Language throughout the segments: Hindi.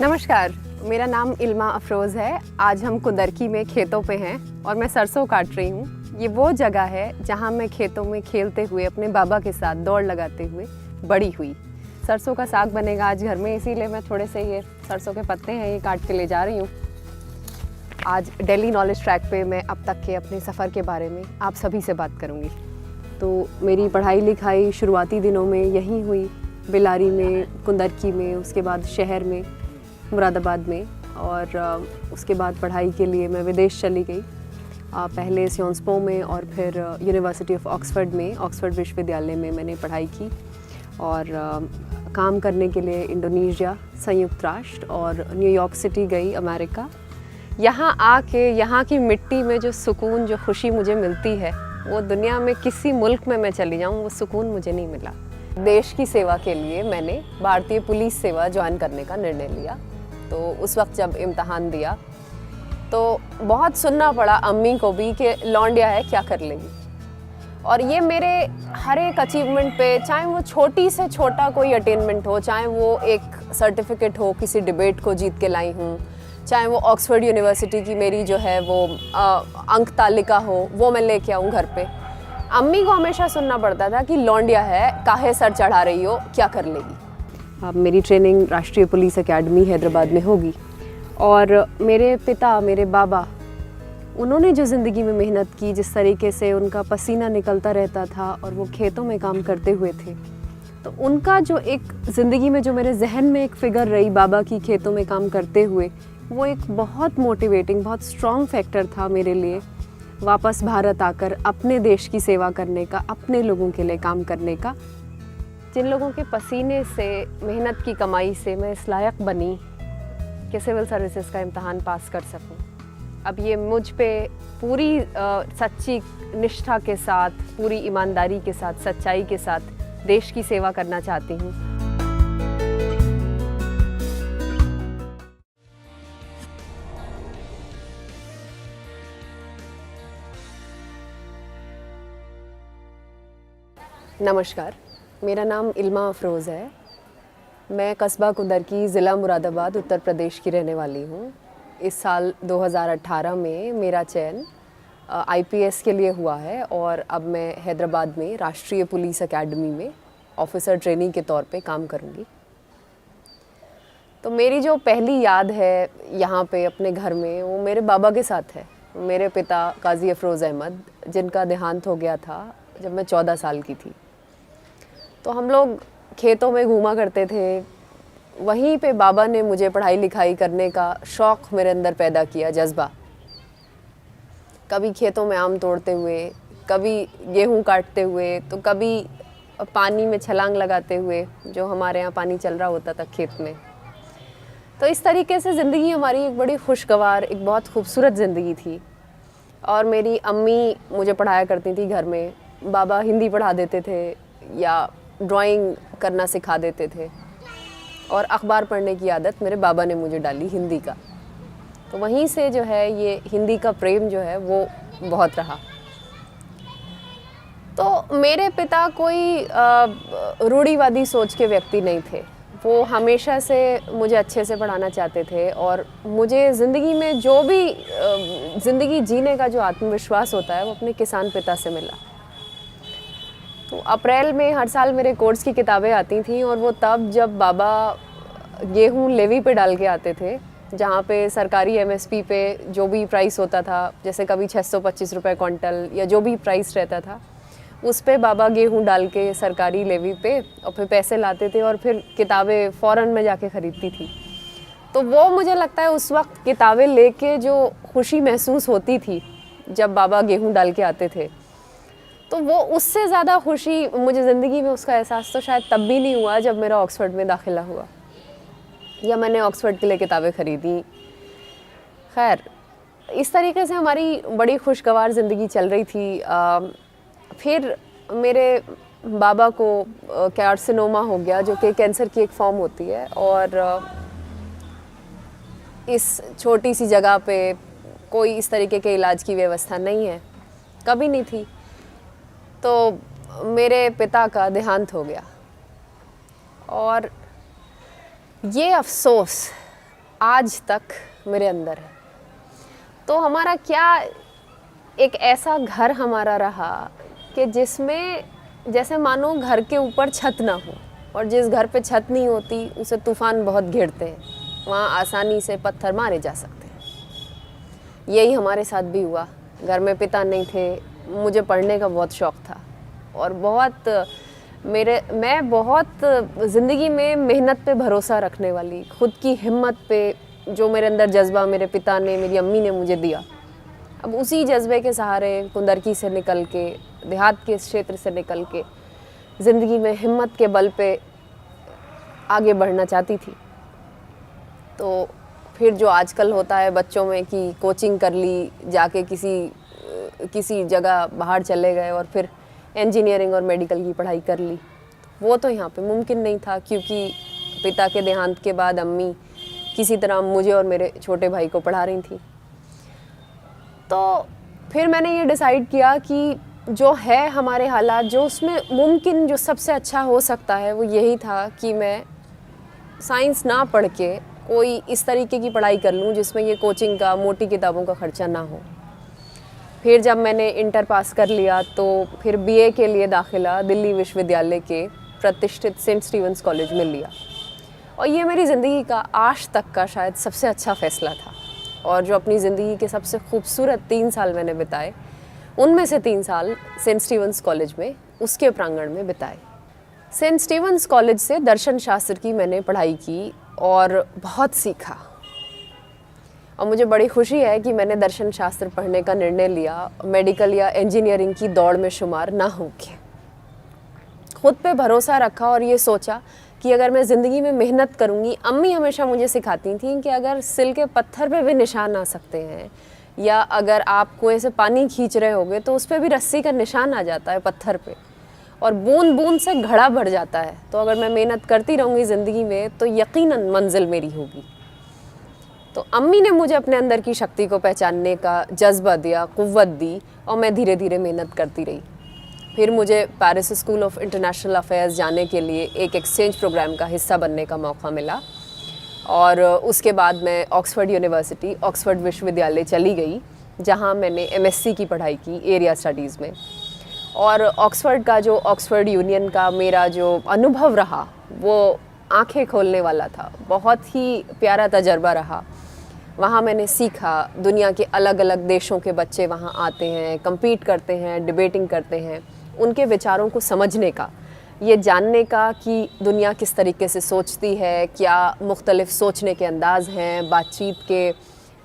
नमस्कार, मेरा नाम इल्मा अफरोज़ है। आज हम कुंदरकी में खेतों पे हैं और मैं सरसों काट रही हूँ। ये वो जगह है जहाँ मैं खेतों में खेलते हुए अपने बाबा के साथ दौड़ लगाते हुए बड़ी हुई। सरसों का साग बनेगा आज घर में, इसीलिए मैं थोड़े से ये सरसों के पत्ते हैं ये काट के ले जा रही हूँ। आज डेली नॉलेज ट्रैक पे मैं अब तक के अपने सफ़र के बारे में आप सभी से बात करूँगी। तो मेरी पढ़ाई लिखाई शुरुआती दिनों में यहीं हुई, बेलारी में, कुंदरकी में, उसके बाद शहर में, मुरादाबाद में, और उसके बाद पढ़ाई के लिए मैं विदेश चली गई। पहले स्योंसपो में और फिर यूनिवर्सिटी ऑफ ऑक्सफोर्ड में, ऑक्सफोर्ड विश्वविद्यालय में मैंने पढ़ाई की और काम करने के लिए इंडोनेशिया, संयुक्त राष्ट्र और न्यूयॉर्क सिटी गई, अमेरिका। यहाँ आके यहाँ की मिट्टी में जो सुकून, जो खुशी मुझे मिलती है वो दुनिया में किसी मुल्क में मैं चली जाऊँ वो सुकून मुझे नहीं मिला। देश की सेवा के लिए मैंने भारतीय पुलिस सेवा ज्वाइन करने का निर्णय लिया। तो उस वक्त जब इम्तहान दिया तो बहुत सुनना पड़ा अम्मी को भी कि लौंडिया है क्या कर लेगी, और ये मेरे हर एक अचीवमेंट पे, चाहे वो छोटी से छोटा कोई अटेनमेंट हो, चाहे वो एक सर्टिफिकेट हो, किसी डिबेट को जीत के लाई हूँ, चाहे वो ऑक्सफोर्ड यूनिवर्सिटी की मेरी जो है वो अंक तालिका हो वो मैं लेके आऊँ घर पे, अम्मी को हमेशा सुनना पड़ता था कि लौंडिया है, काहे सर चढ़ा रही हो, क्या कर लेगी। अब मेरी ट्रेनिंग राष्ट्रीय पुलिस एकेडमी हैदराबाद में होगी और मेरे पिता, मेरे बाबा, उन्होंने जो ज़िंदगी में मेहनत की, जिस तरीके से उनका पसीना निकलता रहता था और वो खेतों में काम करते हुए थे, तो उनका जो एक ज़िंदगी में जो मेरे जहन में एक फ़िगर रही बाबा की खेतों में काम करते हुए, वो एक बहुत मोटिवेटिंग, बहुत स्ट्रॉन्ग फैक्टर था मेरे लिए वापस भारत आकर अपने देश की सेवा करने का, अपने लोगों के लिए काम करने का। जिन लोगों के पसीने से, मेहनत की कमाई से मैं इस लायक बनी कि सिविल सर्विसेज का इम्तहान पास कर सकूं। अब ये मुझ पे पूरी सच्ची निष्ठा के साथ, पूरी ईमानदारी के साथ, सच्चाई के साथ देश की सेवा करना चाहती हूँ। नमस्कार, मेरा नाम इल्मा अफरोज़ है। मैं कस्बा कुंदरकी, ज़िला मुरादाबाद, उत्तर प्रदेश की रहने वाली हूँ। इस साल 2018 में मेरा चयन आईपीएस के लिए हुआ है और अब मैं हैदराबाद में राष्ट्रीय पुलिस एकेडमी में ऑफिसर ट्रेनिंग के तौर पे काम करूँगी। तो मेरी जो पहली याद है यहाँ पे अपने घर में, वो मेरे बाबा के साथ है। मेरे पिता काजी अफरोज़ अहमद, जिनका देहांत हो गया था जब मैं 14 साल की थी। तो हम लोग खेतों में घूमा करते थे। वहीं पे बाबा ने मुझे पढ़ाई लिखाई करने का शौक़ मेरे अंदर पैदा किया, जज्बा। कभी खेतों में आम तोड़ते हुए, कभी गेहूं काटते हुए, तो कभी पानी में छलांग लगाते हुए, जो हमारे यहाँ पानी चल रहा होता था खेत में। तो इस तरीके से ज़िंदगी हमारी एक बड़ी खुशगवार, एक बहुत खूबसूरत ज़िंदगी थी। और मेरी अम्मी मुझे पढ़ाया करती थी घर में, बाबा हिंदी पढ़ा देते थे या ड्राइंग करना सिखा देते थे, और अखबार पढ़ने की आदत मेरे बाबा ने मुझे डाली हिंदी का। तो वहीं से जो है ये हिंदी का प्रेम जो है वो बहुत रहा। तो मेरे पिता कोई रूढ़िवादी सोच के व्यक्ति नहीं थे। वो हमेशा से मुझे अच्छे से पढ़ाना चाहते थे और मुझे ज़िंदगी में जो भी ज़िंदगी जीने का जो आत्मविश्वास होता है वो अपने किसान पिता से मिला। तो अप्रैल में हर साल मेरे कोर्स की किताबें आती थी और वो तब जब बाबा गेहूँ लेवी पे डाल के आते थे, जहाँ पे सरकारी एमएसपी पे जो भी प्राइस होता था, जैसे कभी 625 रुपये क्विंटल या जो भी प्राइस रहता था, उस पे बाबा गेहूँ डाल के सरकारी लेवी पे और फिर पैसे लाते थे और फिर किताबें फ़ौरन में जाके ख़रीदती थी। तो वो मुझे लगता है उस वक्त किताबें लेके जो खुशी महसूस होती थी जब बाबा गेहूँ डाल के आते थे, तो वो उससे ज़्यादा खुशी मुझे ज़िंदगी में उसका एहसास तो शायद तब भी नहीं हुआ जब मेरा ऑक्सफोर्ड में दाखिला हुआ या मैंने ऑक्सफोर्ड के लिए किताबें ख़रीदी। खैर, इस तरीके से हमारी बड़ी खुशगवार ज़िंदगी चल रही थी। फिर मेरे बाबा को कार्सिनोमा हो गया, जो कि कैंसर की एक फॉर्म होती है, और इस छोटी सी जगह पे कोई इस तरीके के इलाज की व्यवस्था नहीं है, कभी नहीं थी। तो मेरे पिता का देहांत हो गया और ये अफ़सोस आज तक मेरे अंदर है। तो हमारा क्या एक ऐसा घर हमारा रहा कि जिसमें जैसे मानो घर के ऊपर छत ना हो, और जिस घर पे छत नहीं होती उसे तूफ़ान बहुत घेरते हैं, वहाँ आसानी से पत्थर मारे जा सकते हैं। यही हमारे साथ भी हुआ। घर में पिता नहीं थे, मुझे पढ़ने का बहुत शौक़ था और मैं बहुत ज़िंदगी में मेहनत पे भरोसा रखने वाली, ख़ुद की हिम्मत पे, जो मेरे अंदर जज्बा मेरे पिता ने, मेरी अम्मी ने मुझे दिया, अब उसी जज्बे के सहारे कुंदरकी से निकल के, देहात के क्षेत्र से निकल के ज़िंदगी में हिम्मत के बल पे आगे बढ़ना चाहती थी। तो फिर जो आजकल होता है बच्चों में कि कोचिंग कर ली, जाके किसी जगह बाहर चले गए और फिर इंजीनियरिंग और मेडिकल की पढ़ाई कर ली, वो तो यहाँ पे मुमकिन नहीं था, क्योंकि पिता के देहांत के बाद अम्मी किसी तरह मुझे और मेरे छोटे भाई को पढ़ा रही थी। तो फिर मैंने ये डिसाइड किया कि जो है हमारे हालात, जो उसमें मुमकिन जो सबसे अच्छा हो सकता है वो यही था कि मैं साइंस ना पढ़ के कोई इस तरीके की पढ़ाई कर लूँ जिसमें ये कोचिंग का, मोटी किताबों का ख़र्चा ना हो। फिर जब मैंने इंटर पास कर लिया तो फिर बीए के लिए दाखिला दिल्ली विश्वविद्यालय के प्रतिष्ठित सेंट स्टीवंस कॉलेज में लिया, और ये मेरी ज़िंदगी का आज तक का शायद सबसे अच्छा फ़ैसला था। और जो अपनी ज़िंदगी के सबसे खूबसूरत 3 साल मैंने बिताए, उनमें से 3 साल सेंट स्टीवंस कॉलेज में, उसके प्रांगण में बिताए। सेंट स्टीवंस कॉलेज से दर्शन शास्त्र की मैंने पढ़ाई की और बहुत सीखा, और मुझे बड़ी खुशी है कि मैंने दर्शन शास्त्र पढ़ने का निर्णय लिया, मेडिकल या इंजीनियरिंग की दौड़ में शुमार ना होके। खुद पे भरोसा रखा और ये सोचा कि अगर मैं ज़िंदगी में मेहनत करूँगी, अम्मी हमेशा मुझे सिखाती थी कि अगर सिल के पत्थर पे भी निशान आ सकते हैं, या अगर आप कुएं से पानी खींच रहे होगे तो उस पर भी रस्सी का निशान आ जाता है पत्थर पे, और बूंद बूंद से घड़ा भर जाता है। तो अगर मैं मेहनत करती रहूँगी ज़िंदगी में तो यकीनन मंजिल मेरी होगी। तो अम्मी ने मुझे अपने अंदर की शक्ति को पहचानने का जज्बा दिया, क़ुव्वत दी, और मैं धीरे धीरे मेहनत करती रही। फिर मुझे Paris school of international affairs जाने के लिए एक एक्सचेंज प्रोग्राम का हिस्सा बनने का मौका मिला, और उसके बाद मैं ऑक्सफोर्ड यूनिवर्सिटी, ऑक्सफोर्ड विश्वविद्यालय चली गई, जहां मैंने एमएससी की पढ़ाई की एरिया स्टडीज़ में। और ऑक्सफोर्ड का जो ऑक्सफोर्ड यूनियन का मेरा जो अनुभव रहा वो आंखें खोलने वाला था, बहुत ही प्यारा तजर्बा रहा। वहाँ मैंने सीखा, दुनिया के अलग अलग देशों के बच्चे वहाँ आते हैं, compete करते हैं, डिबेटिंग करते हैं, उनके विचारों को समझने का, ये जानने का कि दुनिया किस तरीके से सोचती है, क्या मुख्तलिफ सोचने के अंदाज़ हैं, बातचीत के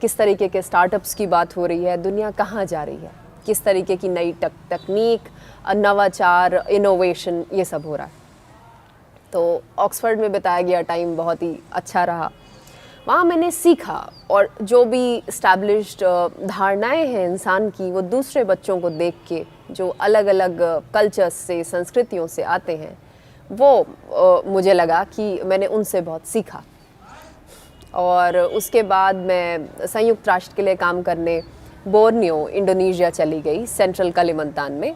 किस तरीके के स्टार्टअप्स की बात हो रही है, दुनिया कहाँ जा रही है, किस तरीके की नई तकनीक, नवाचार, इनोवेशन, ये सब हो रहा है। तो ऑक्सफोर्ड में बिताया गया टाइम बहुत ही अच्छा रहा। वहाँ मैंने सीखा, और जो भी इस्टेब्लिश्ड धारणाएं हैं इंसान की, वो दूसरे बच्चों को देख के, जो अलग अलग कल्चर्स से, संस्कृतियों से आते हैं, वो मुझे लगा कि मैंने उनसे बहुत सीखा। और उसके बाद मैं संयुक्त राष्ट्र के लिए काम करने बोर्नियो, इंडोनेशिया चली गई, सेंट्रल कलिमंतान में।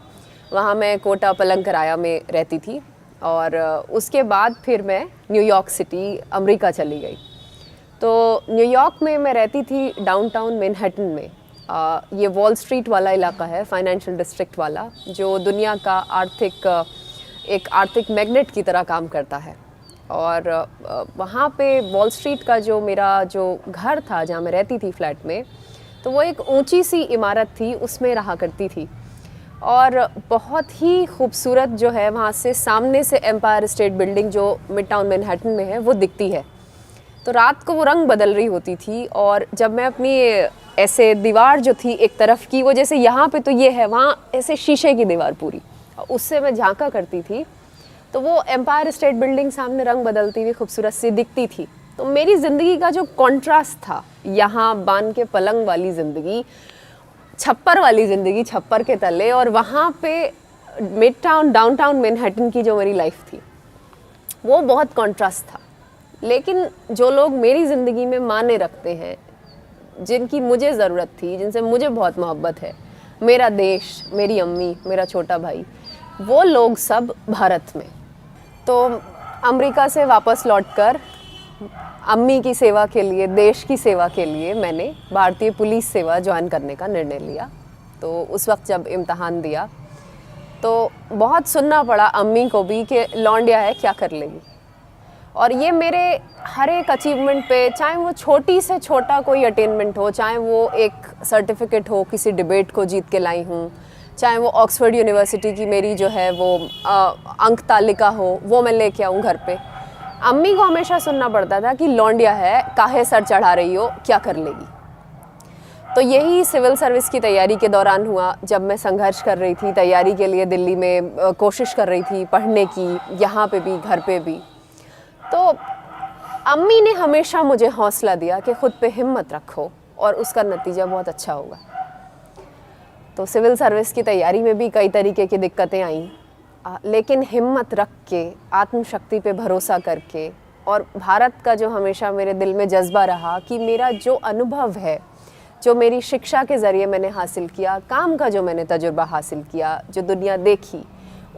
वहाँ मैं कोटा पलंगकराया में रहती थी, और उसके बाद फिर मैं न्यूयॉर्क सिटी, अमेरिका चली गई। तो न्यूयॉर्क में मैं रहती थी डाउनटाउन मैनहट्टन में। ये वॉल स्ट्रीट वाला इलाका है, फाइनेंशियल डिस्ट्रिक्ट वाला, जो दुनिया का एक आर्थिक मैग्नेट की तरह काम करता है। और वहाँ पे वॉल स्ट्रीट का जो मेरा जो घर था जहाँ मैं रहती थी फ्लैट में, तो वो एक ऊंची सी इमारत थी, उसमें रहा करती थी। और बहुत ही खूबसूरत जो है वहाँ से सामने से एम्पायर स्टेट बिल्डिंग जो मिड टाउन मैनहट्टन में है वो दिखती है। तो रात को वो रंग बदल रही होती थी, और जब मैं अपनी ऐसे दीवार जो थी एक तरफ की, वो जैसे यहाँ पे तो ये है, वहाँ ऐसे शीशे की दीवार पूरी, उससे मैं झांका करती थी, तो वो एम्पायर स्टेट बिल्डिंग सामने रंग बदलती हुई खूबसूरत सी दिखती थी। तो मेरी ज़िंदगी का जो कॉन्ट्रास्ट था, यहाँ बांध के पलंग वाली ज़िंदगी, छप्पर वाली ज़िंदगी छप्पर के तले, और वहाँ पे मिड टाउन डाउनटाउन मैनहट्टन की जो मेरी लाइफ थी, वो बहुत कॉन्ट्रास्ट था। लेकिन जो लोग मेरी ज़िंदगी में माने रखते हैं, जिनकी मुझे ज़रूरत थी, जिनसे मुझे बहुत मोहब्बत है, मेरा देश, मेरी अम्मी, मेरा छोटा भाई, वो लोग सब भारत में। तो अमेरिका से वापस लौटकर अम्मी की सेवा के लिए, देश की सेवा के लिए मैंने भारतीय पुलिस सेवा ज्वाइन करने का निर्णय लिया। तो उस वक्त जब इम्तहान दिया तो बहुत सुनना पड़ा अम्मी को भी कि लौंडिया है क्या कर लेगी। और ये मेरे हर एक अचीवमेंट पे, चाहे वो छोटी से छोटा कोई अटेनमेंट हो, चाहे वो एक सर्टिफिकेट हो, किसी डिबेट को जीत के लाई हूँ, चाहे वो ऑक्सफोर्ड यूनिवर्सिटी की मेरी जो है वो अंक तालिका हो, वो मैं लेके आऊँ घर पे, अम्मी को हमेशा सुनना पड़ता था कि लौंडिया है, काहे सर चढ़ा रही हो, क्या कर लेगी। तो यही सिविल सर्विस की तैयारी के दौरान हुआ, जब मैं संघर्ष कर रही थी तैयारी के लिए, दिल्ली में कोशिश कर रही थी पढ़ने की, यहाँ पे भी घर पे भी। तो अम्मी ने हमेशा मुझे हौसला दिया कि खुद पे हिम्मत रखो और उसका नतीजा बहुत अच्छा होगा। तो सिविल सर्विस की तैयारी में भी कई तरीके की दिक्कतें आईं, लेकिन हिम्मत रख के, आत्मशक्ति पे भरोसा करके, और भारत का जो हमेशा मेरे दिल में जज्बा रहा कि मेरा जो अनुभव है, जो मेरी शिक्षा के ज़रिए मैंने हासिल किया, काम का जो मैंने तजुर्बा हासिल किया, जो दुनिया देखी,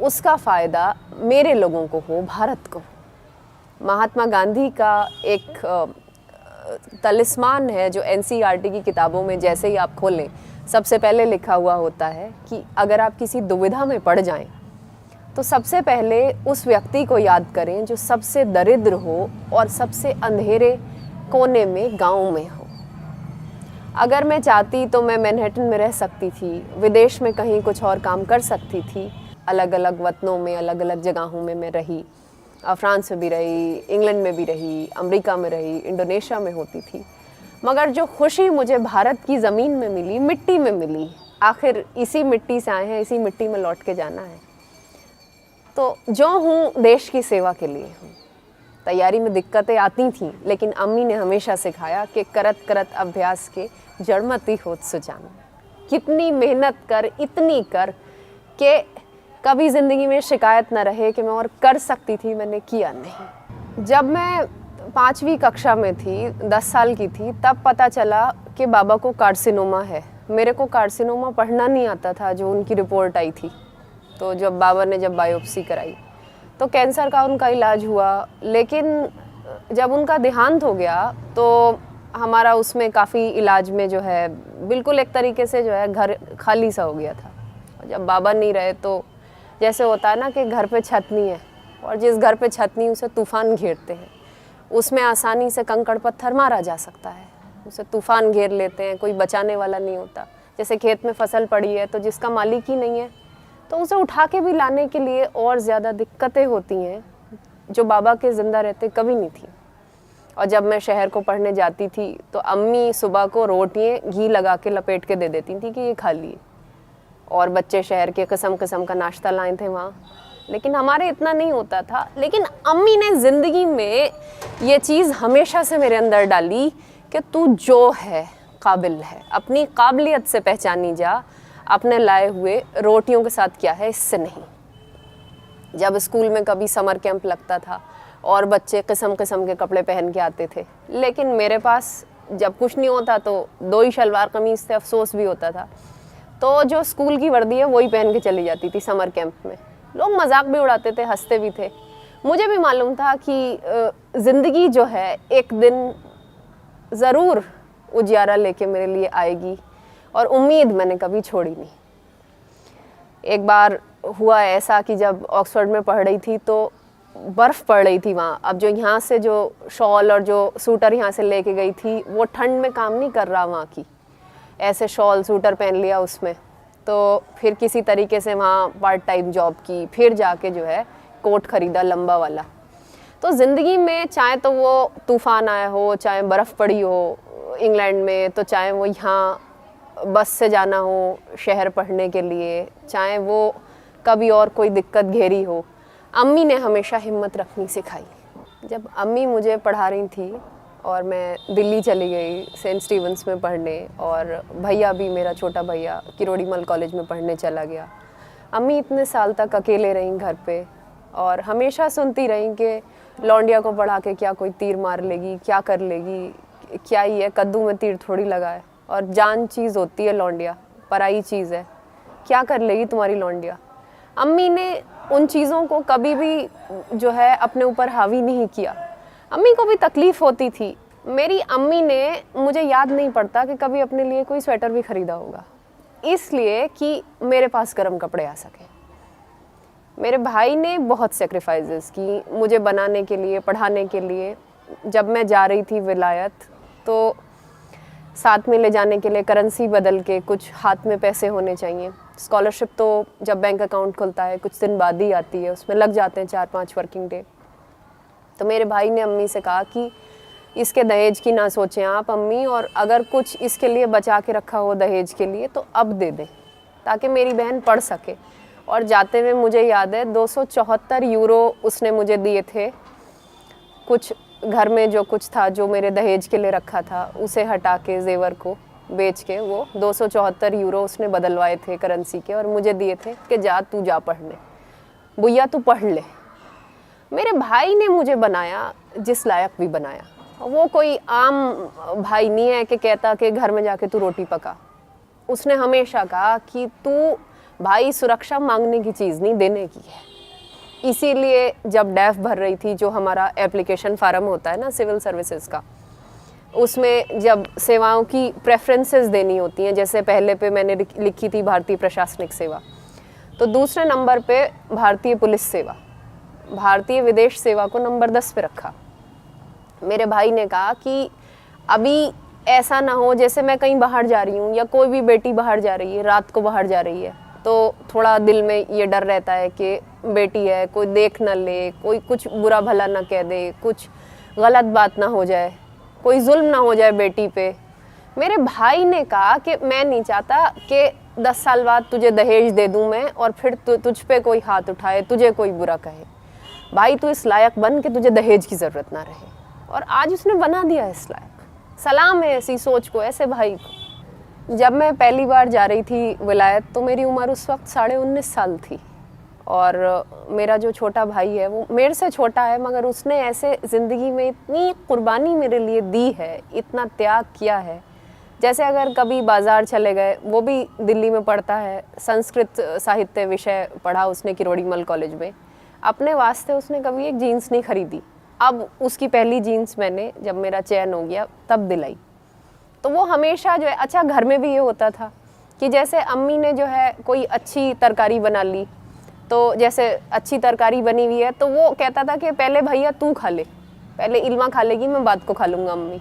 उसका फ़ायदा मेरे लोगों को हो, भारत को। महात्मा गांधी का एक तलिस्मान है जो एनसीईआरटी की किताबों में जैसे ही आप खोलें सबसे पहले लिखा हुआ होता है कि अगर आप किसी दुविधा में पड़ जाएं तो सबसे पहले उस व्यक्ति को याद करें जो सबसे दरिद्र हो और सबसे अंधेरे कोने में गांव में हो। अगर मैं चाहती तो मैं मैनहट्टन में रह सकती थी, विदेश में कहीं कुछ और काम कर सकती थी। अलग अलग वतनों में, अलग अलग जगहों में मैं रही, फ्रांस में भी रही, इंग्लैंड में भी रही, अमेरिका में रही, इंडोनेशिया में होती थी। मगर जो खुशी मुझे भारत की ज़मीन में मिली, मिट्टी में मिली, आखिर इसी मिट्टी से आए हैं, इसी मिट्टी में लौट के जाना है, तो जो हूँ देश की सेवा के लिए हूँ। तैयारी में दिक्कतें आती थीं, लेकिन अम्मी ने हमेशा सिखाया कि करत करत अभ्यास के जड़मती होत सुजान। कितनी मेहनत कर, इतनी कर कि कभी ज़िंदगी में शिकायत न रहे कि मैं और कर सकती थी, मैंने किया नहीं। जब मैं 5वीं कक्षा में थी, 10 साल की थी, तब पता चला कि बाबा को कार्सिनोमा है। मेरे को कार्सिनोमा पढ़ना नहीं आता था जो उनकी रिपोर्ट आई थी। तो जब बाबा ने बायोप्सी कराई तो कैंसर का उनका इलाज हुआ, लेकिन जब उनका देहांत हो गया तो हमारा उसमें काफ़ी इलाज में जो है बिल्कुल एक तरीके से जो है घर खाली सा हो गया था। और जब बाबा नहीं रहे तो जैसे होता है ना कि घर पे छत नहीं है, और जिस घर पे छत नहीं उसे तूफ़ान घेरते हैं। उसमें आसानी से कंकड़ पत्थर मारा जा सकता है, उसे तूफ़ान घेर लेते हैं, कोई बचाने वाला नहीं होता। जैसे खेत में फसल पड़ी है तो जिसका मालिक ही नहीं है तो उसे उठा के भी लाने के लिए और ज़्यादा दिक्कतें होती हैं, जो बाबा के ज़िंदा रहते कभी नहीं थी। और जब मैं शहर को पढ़ने जाती थी तो अम्मी सुबह को रोटियाँ घी लगा के लपेट के दे देती थी कि ये खा लिए, और बच्चे शहर के किस्म किस्म का नाश्ता लाए थे वहाँ, लेकिन हमारे इतना नहीं होता था। लेकिन अम्मी ने ज़िंदगी में ये चीज़ हमेशा से मेरे अंदर डाली कि तू जो है काबिल है, अपनी काबिलियत से पहचानी जा, अपने लाए हुए रोटियों के साथ क्या है इससे नहीं। जब स्कूल में कभी समर कैंप लगता था और बच्चे किस्म किस्म के कपड़े पहन के आते थे, लेकिन मेरे पास जब कुछ नहीं होता तो 2 ही शलवार कमीज़ थे, अफसोस भी होता था। तो जो स्कूल की वर्दी है वही पहन के चली जाती थी समर कैंप में। लोग मजाक भी उड़ाते थे, हंसते भी थे। मुझे भी मालूम था कि ज़िंदगी जो है एक दिन ज़रूर उजियारा लेके मेरे लिए आएगी, और उम्मीद मैंने कभी छोड़ी नहीं। एक बार हुआ ऐसा कि जब ऑक्सफोर्ड में पढ़ रही थी तो बर्फ़ पड़ रही थी वहाँ। अब जो यहाँ से जो शॉल और जो सूटर यहाँ से लेके गई थी वो ठंड में काम नहीं कर रहा वहाँ की, ऐसे शॉल सूटर पहन लिया उसमें, तो फिर किसी तरीके से वहाँ पार्ट टाइम जॉब की, फिर जाके जो है कोट ख़रीदा लंबा वाला। तो ज़िंदगी में चाहे तो वो तूफ़ान आया हो, चाहे बर्फ़ पड़ी हो इंग्लैंड में, तो चाहे वो यहाँ बस से जाना हो शहर पढ़ने के लिए, चाहे वो कभी और कोई दिक्कत घेरी हो, अम्मी ने हमेशा हिम्मत रखनी सिखाई। जब अम्मी मुझे पढ़ा रही थी और मैं दिल्ली चली गई सेंट स्टीवंस में पढ़ने, और भैया भी, मेरा छोटा भैया किरोड़ीमल कॉलेज में पढ़ने चला गया, अम्मी इतने साल तक अकेले रहीं घर पे और हमेशा सुनती रहीं कि लौंडिया को पढ़ा के क्या कोई तीर मार लेगी, क्या कर लेगी, क्या ही है, कद्दू में तीर थोड़ी लगा है, और जान चीज़ होती है लौंडिया, पराई चीज़ है, क्या कर लेगी तुम्हारी लौंडिया। अम्मी ने उन चीज़ों को कभी भी जो है अपने ऊपर हावी नहीं किया। अम्मी को भी तकलीफ़ होती थी। मेरी अम्मी ने, मुझे याद नहीं पड़ता कि कभी अपने लिए कोई स्वेटर भी ख़रीदा होगा, इसलिए कि मेरे पास गर्म कपड़े आ सके। मेरे भाई ने बहुत सेक्रीफाइसेस की मुझे बनाने के लिए, पढ़ाने के लिए। जब मैं जा रही थी विलायत, तो साथ में ले जाने के लिए करेंसी बदल के कुछ हाथ में पैसे होने चाहिए। स्कॉलरशिप तो जब बैंक अकाउंट खुलता है कुछ दिन बाद ही आती है, उसमें लग जाते हैं 4-5 वर्किंग डे। तो मेरे भाई ने अम्मी से कहा कि इसके दहेज की ना सोचें आप अम्मी, और अगर कुछ इसके लिए बचा के रखा हो दहेज के लिए तो अब दे दें, ताकि मेरी बहन पढ़ सके। और जाते हुए मुझे याद है 274 यूरो उसने मुझे दिए थे। कुछ घर में जो कुछ था जो मेरे दहेज के लिए रखा था उसे हटा के, जेवर को बेच के, वो 274 यूरो उसने बदलवाए थे करेंसी के, और मुझे दिए थे कि जा तू जा पढ़ने, बुढ़िया तू पढ़ ले। मेरे भाई ने मुझे बनाया जिस लायक भी बनाया। वो कोई आम भाई नहीं है कि कहता कि घर में जाके तू रोटी पका। उसने हमेशा कहा कि तू भाई सुरक्षा मांगने की चीज़ नहीं, देने की है। इसीलिए जब डैफ भर रही थी, जो हमारा एप्लीकेशन फार्म होता है ना सिविल सर्विसेज का, उसमें जब सेवाओं की प्रेफरेंसेस देनी होती हैं, जैसे पहले पे मैंने लिखी थी भारतीय प्रशासनिक सेवा, तो दूसरे नंबर पे भारतीय पुलिस सेवा, भारतीय विदेश सेवा को नंबर 10 पे रखा। मेरे भाई ने कहा कि अभी ऐसा ना हो जैसे मैं कहीं बाहर जा रही हूँ, या कोई भी बेटी बाहर जा रही है, रात को बाहर जा रही है, तो थोड़ा दिल में ये डर रहता है कि बेटी है, कोई देख ना ले, कोई कुछ बुरा भला ना कह दे, कुछ गलत बात ना हो जाए, कोई जुल्म ना हो जाए बेटी पे। मेरे भाई ने कहा कि मैं नहीं चाहता कि 10 साल बाद तुझे दहेज दे दूं मैं, और फिर तुझ पे कोई हाथ उठाए, तुझे कोई बुरा कहे। भाई तू इस लायक बन कि तुझे दहेज की ज़रूरत ना रहे। और आज उसने बना दिया इस लायक। सलाम है ऐसी सोच को, ऐसे भाई को। जब मैं पहली बार जा रही थी विलायत, तो मेरी उम्र उस वक्त 19.5 साल थी, और मेरा जो छोटा भाई है वो मेरे से छोटा है, मगर उसने ऐसे ज़िंदगी में इतनी कुर्बानी मेरे लिए दी है, इतना त्याग किया है। जैसे अगर कभी बाज़ार चले गए, वो भी दिल्ली में पढ़ता है, संस्कृत साहित्य विषय पढ़ा उसने किरोड़ीमल कॉलेज में। अपने वास्ते उसने कभी एक जीन्स नहीं खरीदी। अब उसकी पहली जीन्स मैंने, जब मेरा चयन हो गया, तब दिलाई। तो वो हमेशा जो है, अच्छा घर में भी ये होता था कि जैसे अम्मी ने जो है कोई अच्छी तरकारी बना ली, तो जैसे अच्छी तरकारी बनी हुई है तो वो कहता था कि पहले भैया तू खा ले, पहले इल्मा खा लेगी, मैं बाद को खा लूँगा अम्मी।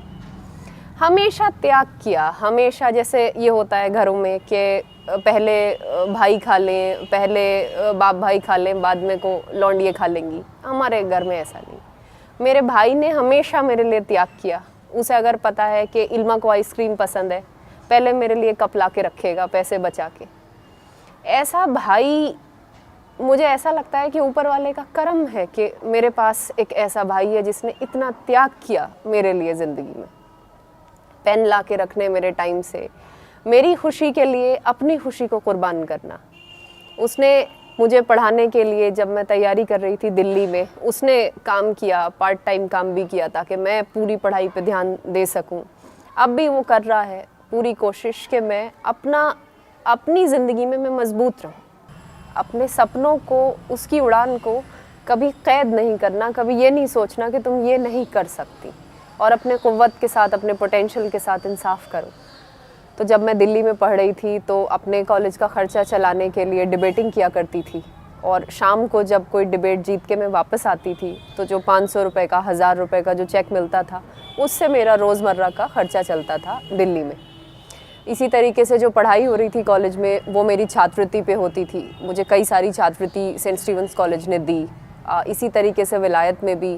हमेशा त्याग किया, हमेशा जैसे ये होता है घरों में कि पहले भाई खा लें, पहले बाप भाई खा लें, बाद में को लौंडिये खा लेंगी। हमारे घर में ऐसा नहीं। मेरे भाई ने हमेशा मेरे लिए त्याग किया। उसे अगर पता है कि इल्मा को आइसक्रीम पसंद है, पहले मेरे लिए कप ला के रखेगा पैसे बचा के। ऐसा भाई, मुझे ऐसा लगता है कि ऊपर वाले का करम है कि मेरे पास एक ऐसा भाई है जिसने इतना त्याग किया मेरे लिए ज़िंदगी में। पेन ला के रखने मेरे टाइम से, मेरी खुशी के लिए अपनी खुशी को कुर्बान करना। उसने मुझे पढ़ाने के लिए, जब मैं तैयारी कर रही थी दिल्ली में, उसने काम किया, पार्ट टाइम काम भी किया ताकि मैं पूरी पढ़ाई पे ध्यान दे सकूं। अब भी वो कर रहा है पूरी कोशिश कि मैं अपनी ज़िंदगी में मैं मजबूत रहूं, अपने सपनों को, उसकी उड़ान को कभी कैद नहीं करना, कभी ये नहीं सोचना कि तुम ये नहीं कर सकती, और अपने क़ुव्वत के साथ, अपने पोटेंशियल के साथ इंसाफ करो। तो जब मैं दिल्ली में पढ़ रही थी तो अपने कॉलेज का ख़र्चा चलाने के लिए डिबेटिंग किया करती थी, और शाम को जब कोई डिबेट जीत के मैं वापस आती थी तो जो 500 रुपये का 1000 रुपये का जो चेक मिलता था उससे मेरा रोज़मर्रा का ख़र्चा चलता था दिल्ली में। इसी तरीके से जो पढ़ाई हो रही थी कॉलेज में वो मेरी छात्रवृत्ति पे होती थी। मुझे कई सारी छात्रवृत्ति सेंट स्टीवंस कॉलेज ने दी। इसी तरीके से विलायत में भी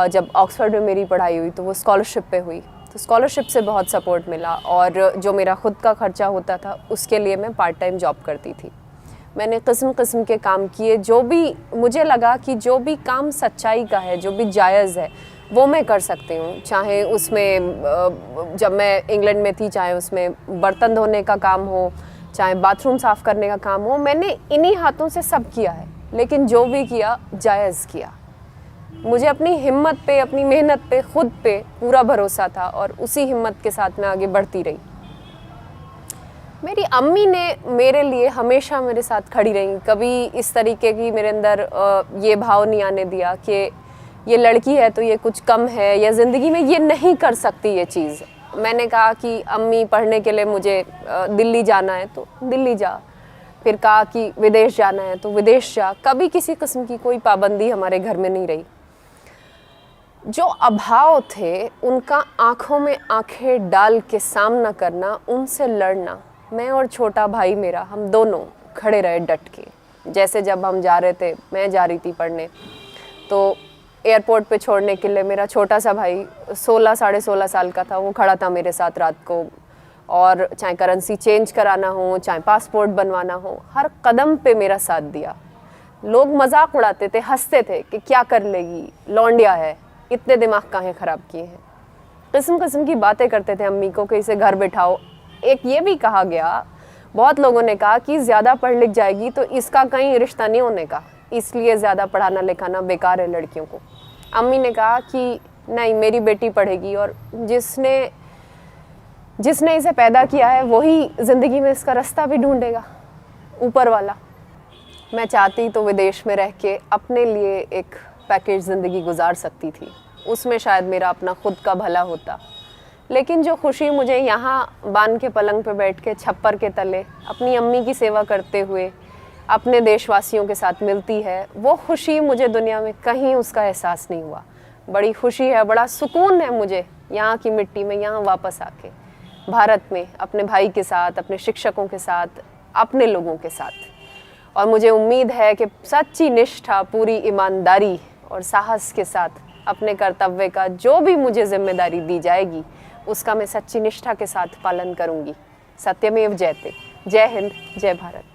जब ऑक्सफोर्ड में मेरी पढ़ाई हुई तो वो स्कॉलरशिप पे हुई, तो स्कॉलरशिप से बहुत सपोर्ट मिला। और जो मेरा ख़ुद का ख़र्चा होता था उसके लिए मैं पार्ट टाइम जॉब करती थी। मैंने किस्म किस्म के काम किए, जो भी मुझे लगा कि जो भी काम सच्चाई का है, जो भी जायज़ है वो मैं कर सकती हूँ। चाहे उसमें जब मैं इंग्लैंड में थी, चाहे उसमें बर्तन धोने का काम हो, चाहे बाथरूम साफ़ करने का काम हो, मैंने इन्हीं हाथों से सब किया है। लेकिन जो भी किया जायज़ किया। मुझे अपनी हिम्मत पे, अपनी मेहनत पे, खुद पे पूरा भरोसा था और उसी हिम्मत के साथ मैं आगे बढ़ती रही। मेरी अम्मी ने मेरे लिए हमेशा मेरे साथ खड़ी रही। कभी इस तरीके की मेरे अंदर ये भाव नहीं आने दिया कि ये लड़की है तो ये कुछ कम है या ज़िंदगी में ये नहीं कर सकती ये चीज़। मैंने कहा कि अम्मी पढ़ने के लिए मुझे दिल्ली जाना है तो दिल्ली जा, फिर कहा कि विदेश जाना है तो विदेश जा। कभी किसी किस्म की कोई पाबंदी हमारे घर में नहीं रही। जो अभाव थे उनका आँखों में आँखें डाल के सामना करना, उनसे लड़ना, मैं और छोटा भाई मेरा, हम दोनों खड़े रहे डट के। जैसे जब हम जा रहे थे, मैं जा रही थी पढ़ने, तो एयरपोर्ट पे छोड़ने के लिए मेरा छोटा सा भाई 16 साढ़े 16 साल का था, वो खड़ा था मेरे साथ रात को। और चाहे करेंसी चेंज कराना हो, चाहे पासपोर्ट बनवाना हो, हर कदम पे मेरा साथ दिया। लोग मजाक उड़ाते थे, हंसते थे कि क्या कर लेगी, लौंडिया है, इतने दिमाग काहे ख़राब किए हैं। किस्म किस्म की बातें करते थे अम्मी को कि इसे घर बिठाओ। एक ये भी कहा गया, बहुत लोगों ने कहा कि ज़्यादा पढ़ लिख जाएगी तो इसका कहीं रिश्ता नहीं होने का, इसलिए ज़्यादा पढ़ाना लिखाना बेकार है लड़कियों को। अम्मी ने कहा कि नहीं, मेरी बेटी पढ़ेगी और जिसने इसे पैदा किया है वही ज़िंदगी में इसका रास्ता भी ढूंढेगा, ऊपर वाला। मैं चाहती तो विदेश में रह के अपने लिए एक पैकेज ज़िंदगी गुजार सकती थी, उसमें शायद मेरा अपना खुद का भला होता। लेकिन जो खुशी मुझे यहाँ बान के पलंग पे बैठ के छप्पर के तले अपनी अम्मी की सेवा करते हुए अपने देशवासियों के साथ मिलती है, वो खुशी मुझे दुनिया में कहीं उसका एहसास नहीं हुआ। बड़ी खुशी है, बड़ा सुकून है मुझे यहाँ की मिट्टी में, यहाँ वापस आके भारत में अपने भाई के साथ, अपने शिक्षकों के साथ, अपने लोगों के साथ। और मुझे उम्मीद है कि सच्ची निष्ठा, पूरी ईमानदारी और साहस के साथ अपने कर्तव्य का जो भी मुझे जिम्मेदारी दी जाएगी उसका मैं सच्ची निष्ठा के साथ पालन करूँगी। सत्यमेव जयते। जय हिंद, जय भारत।